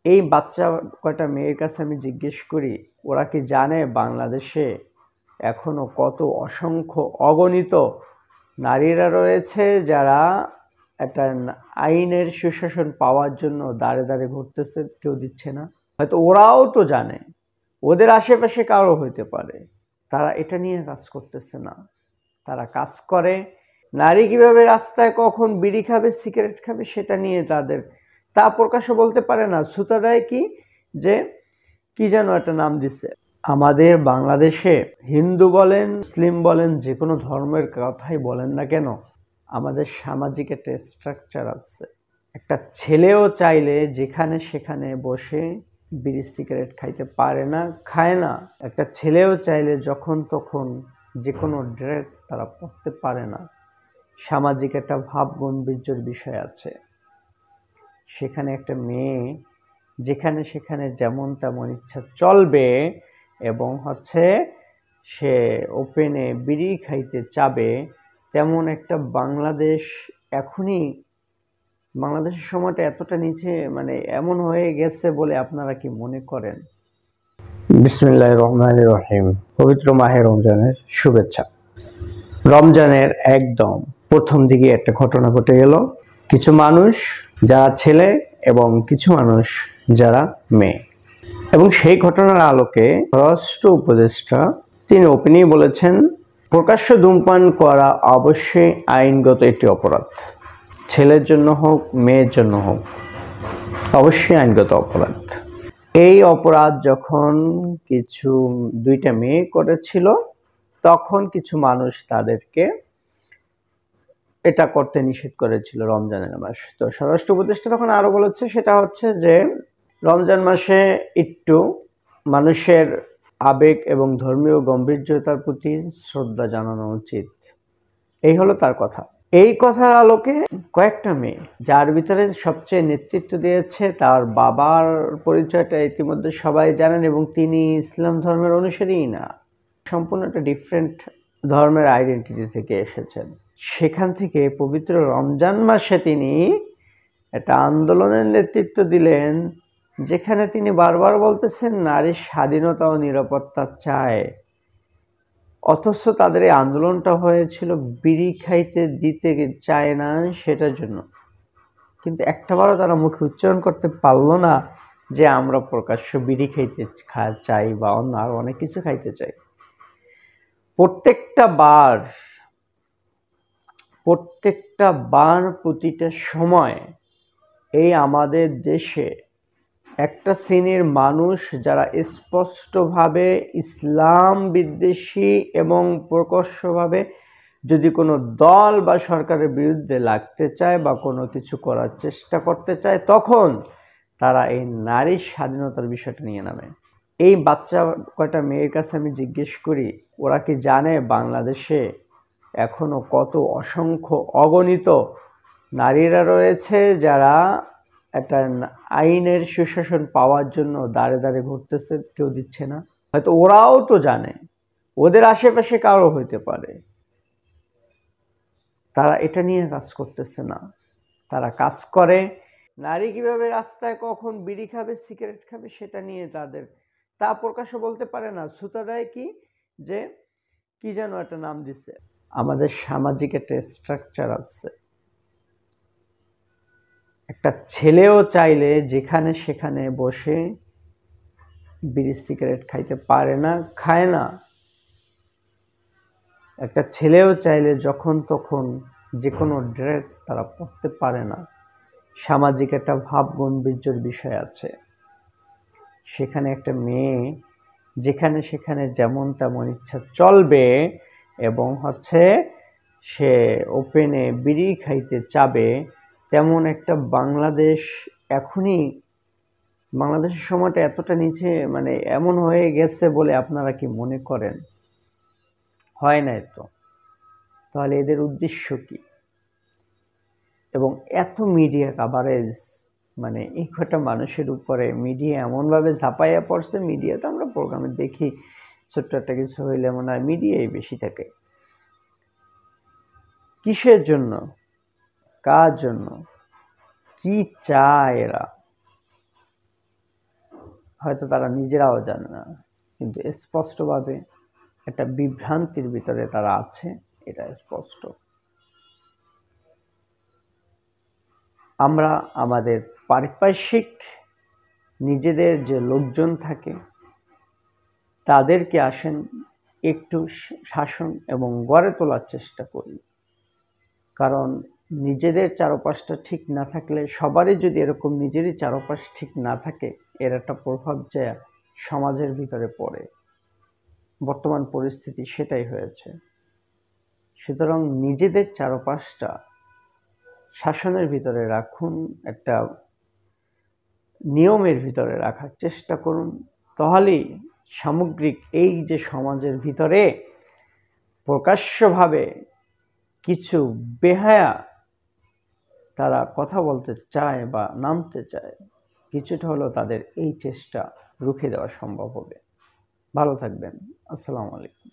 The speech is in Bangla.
এই বাচ্চা কয়টা মেয়ের কাছে আমি জিজ্ঞেস করি, ওরা কি জানে বাংলাদেশে এখনো কত অসংখ্য অগণিত নারীরা রয়েছে যারা একটা আইনের সুশাসন পাওয়ার জন্য দাঁড়ে দাঁড়ে ঘুরতেছে, কেউ দিচ্ছে না। হয়তো ওরাও তো জানে, ওদের আশেপাশে কারো হইতে পারে, তারা এটা নিয়ে কাজ করতেছে না। তারা কাজ করে নারী কিভাবে রাস্তায় কখন বিড়ি খাবে, সিগারেট খাবে, সেটা নিয়ে তাদের তা প্রকাশ্য বলতে পারে না। ছুতা দেয় যে কি যেন একটা নাম দিচ্ছে। আমাদের বাংলাদেশে হিন্দু বলেন, মুসলিম বলেন, যে কোনো ধর্মের কথাই বলেন না কেন, আমাদের সামাজিক একটা স্ট্রাকচার আছে। একটা ছেলেও চাইলে যেখানে সেখানে বসে বিড়ি সিগারেট খাইতে পারে না, খায় না। একটা ছেলেও চাইলে যখন তখন যে কোনো ড্রেস তারা পরতে পারে না। সামাজিক একটা ভাব গাম্ভীর্যের বিষয় আছে। সেখানে একটা মেয়ে যেখানে সেখানে যেমন তেমন ইচ্ছা চলবে এবং সে ওপেনে বিড়ি খাইতে চাবে, তেমন একটা বাংলাদেশ এখনই, বাংলাদেশের সময়টা এতটা নিচে এমন হয়ে গেছে বলে আপনারা কি মনে করেন? বিসমিল্লাহির রহমানির রহিম। পবিত্র মাহে রমজানের শুভেচ্ছা। রমজানের একদম প্রথম দিকে একটা ঘটনা ঘটে গেল। কিছু মানুষ যারা ছেলে এবং কিছু মানুষ যারা মেয়ে, এবং সেই ঘটনার আলোকে স্বরাষ্ট্র উপদেষ্টা তিনি ওপেনলি বলেছেন, প্রকাশ্য ধূমপান করা অবশ্যই আইনগত একটি অপরাধ। ছেলের জন্য হোক, মেয়ের জন্য হোক, অবশ্যই আইনগত অপরাধ। এই অপরাধ যখন দুইটা মেয়ে করেছিল, তখন কিছু মানুষ তাদেরকে এটা করতে নিষেধ করেছিল রমজানের মাস। তো স্বরাষ্ট্র উপদেষ্টা তখন আরো বলেছে, সেটা হচ্ছে যে রমজান মাসে একটু মানুষের আবেগ এবং ধর্মীয় গম্ভীর্যতার প্রতি শ্রদ্ধা জানানো উচিত। এই হলো তার কথা। এই কথার আলোকে কয়েকটা মেয়ে, যার ভিতরে সবচেয়ে নেতৃত্ব দিয়েছে তার বাবার পরিচয়টা ইতিমধ্যে সবাই জানেন, এবং তিনি ইসলাম ধর্মের অনুসারীই না, সম্পূর্ণ একটা ডিফারেন্ট ধর্মের আইডেন্টিটি থেকে এসেছেন। সেখান থেকে পবিত্র রমজান মাসে তিনি একটা আন্দোলনের নেতৃত্ব দিলেন, যেখানে তিনি বারবার বলতেছেন নারীর স্বাধীনতা ও নিরাপত্তা চায়। অথচ তাদের এই আন্দোলনটা হয়েছিল বিড়ি খাইতে দিতে চায় না সেটার জন্য, কিন্তু একটাবারও তারা মুখে উচ্চারণ করতে পারলো না যে আমরা প্রকাশ্য বিড়ি খাইতে চাই বা অন্য আরো অনেক কিছু খাইতে চাই। প্রত্যেকটা বার প্রতিটা সময় এই আমাদের দেশে একটা শ্রেণীর মানুষ যারা স্পষ্টভাবে ইসলাম বিদ্বেষী এবং প্রকাশ্যভাবে যদি কোনো দল বা সরকারের বিরুদ্ধে লাগতে চায় বা কোনো কিছু করার চেষ্টা করতে চায়, তখন তারা এই নারীর স্বাধীনতার বিষয়টা নিয়ে নামে। এই বাচ্চা কয়টা মেয়ের কাছে আমি জিজ্ঞেস করি, ওরা কি জানে বাংলাদেশে এখনো কত অসংখ্য অগণিত নারীরা রয়েছে যারা একটা আইনের সুশাসন পাওয়ার জন্য দাঁড়ে দাঁড়ে ঘুরতেছে, কেউ দিচ্ছে না। হয়তো ওরাও তো জানে, ওদের আশেপাশে কারো হইতে পারে, তারা এটা নিয়ে কাজ করতেছে না। তারা কাজ করে নারী কিভাবে রাস্তায় কখন বিড়ি খাবে, সিগারেট খাবে, সেটা নিয়ে তা প্রকাশ্য বলতে পারে না। ছুতা দেয় যে কি যেন একটা নাম দিচ্ছে। আমাদের সামাজিক একটা স্ট্রাকচার আছে। একটা ছেলেও চাইলে যেখানে সেখানে বসে বিড়ি সিগারেট খাইতে পারে না, খায় না। একটা ছেলেও চাইলে যখন তখন যে কোনো ড্রেস তারা পরতে পারে না। সামাজিক একটা ভাব গাম্ভীর্যের বিষয় আছে। সেখানে একটা মেয়ে যেখানে সেখানে যেমন তেমন ইচ্ছা চলবে এবং সে ওপেনে বিড়ি খাইতে চাবে, তেমন একটা বাংলাদেশ এখনই, বাংলাদেশের সময়টা এতটা নিচে এমন হয়ে গেছে বলে আপনারা কি মনে করেন? হয় নাই তো, তাহলে এদের উদ্দেশ্য কি? এবং এত মিডিয়া কাভারেজ, এই কটা মানুষের উপরে মিডিয়া এমনভাবে ঝাঁপাইয়া পড়ছে। মিডিয়া তো আমরা প্রোগ্রামে দেখি, ছোট্ট একটা কিছু হইলে মনে হয় মিডিয়াই বেশি থাকে। কিসের জন্য, কার জন্য, কি চায় এরা? হয়তো তারা নিজেরাও জানে না, কিন্তু স্পষ্টভাবে একটা বিভ্রান্তির ভিতরে তারা আছে, এটা স্পষ্ট। আমরা আমাদের পারিপার্শ্বিক নিজেদের যে লোকজন থাকে তাদেরকে আসেন একটু শাসন এবং গড়ে তোলার চেষ্টা করি, কারণ নিজেদের চারপাশটা ঠিক না থাকলে, সবারই যদি এরকম নিজেরই চারপাশ ঠিক না থাকে, এর একটা প্রভাব যে সমাজের ভিতরে পড়ে। বর্তমান পরিস্থিতি সেটাই হয়েছে। সুতরাং নিজেদের চারপাশটা শাসনের ভিতরে রাখুন, একটা নিয়মের ভিতরে রাখার চেষ্টা করুন, তাহলেই সামগ্রিক এই যে সমাজের ভিতরে প্রকাশ্যভাবে কিছু বেহায়া তারা কথা বলতে চায় বা নামতে চায়, কিছুটা হলেও তাদের এই চেষ্টা রুখে দেওয়া সম্ভব হবে। ভালো থাকবেন। আসসালামু আলাইকুম।